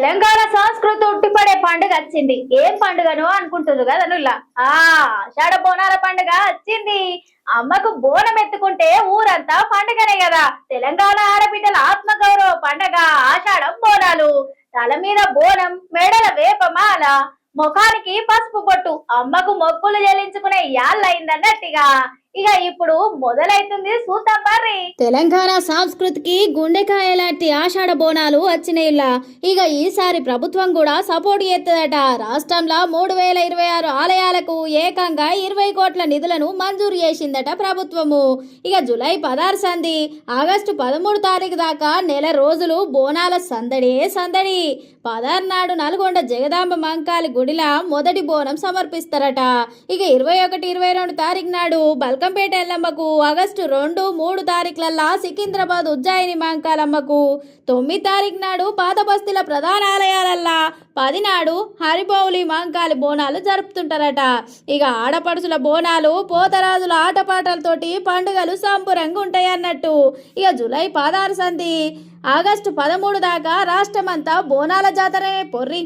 తెలంగాణ సంస్కృతి ఉట్టిపడే పండుగ వచ్చింది. ఏం పండుగను అనుకుంటున్నారు కదా నువ్వులా. ఆషాఢ బోనాల పండుగ వచ్చింది. అమ్మకు బోనం ఎత్తుకుంటే ఊరంతా పండుగనే కదా. తెలంగాణ ఆడబిడ్డల ఆత్మగౌరవ పండుగ ఆషాఢం బోనాలు. తల మీద బోనం, మెడల వేపమాల, ముఖానికి పసుపు బొట్టు, అమ్మకు మొక్కులు చెల్లించుకునే యాళ్ళయిందన్నట్టుగా ఇక ఇప్పుడు మొదలైతుంది సూతం పర్రి. తెలంగాణ సంస్కృతికి గుండెకాయ లాంటి ఆషాఢ బోనాలు వచ్చినాయిలా. ఇక ఈసారి ప్రభుత్వం కూడా సపోర్ట్ చేస్తుందట. రాష్ట్రంలో 3026 ఆలయాలకు ఏకంగా 20 కోట్ల నిధులను మంజూరు చేసిందట ప్రభుత్వము. ఇక జూలై 16 సంది ఆగస్టు 13 తారీఖు దాకా నెల రోజులు బోనాల సందడే సందడి. 16 నాడు నల్గొండ జగదాంబ మంకాలి గుడిలా మొదటి బోనం సమర్పిస్తారట. ఇక 21, 22 తారీఖు నాడు బల్కంపేట ఎల్లమ్మకు, ఆగస్టు 2, 3 తారీఖులల్లా సికింద్రాబాద్ ఉజ్జాయిని మంకాలమ్మకు, 9 తారీఖు నాడు పాత బస్తీల ప్రధాన ఆలయాలల్లా, 10 నాడు హరిబౌలి మంకాలి బోనాలు జరుపుతుంటారట. ఇక ఆడపడుచుల బోనాలు, పోతరాజుల ఆటపాటలతోటి పండుగలు సంబురంగా ఉంటాయి అన్నట్టు. ఇక జూలై 16 సంది ఆగస్టు 13 దాకా రాష్ట్రమంతా బోనాల జాతరనే పొర్రి.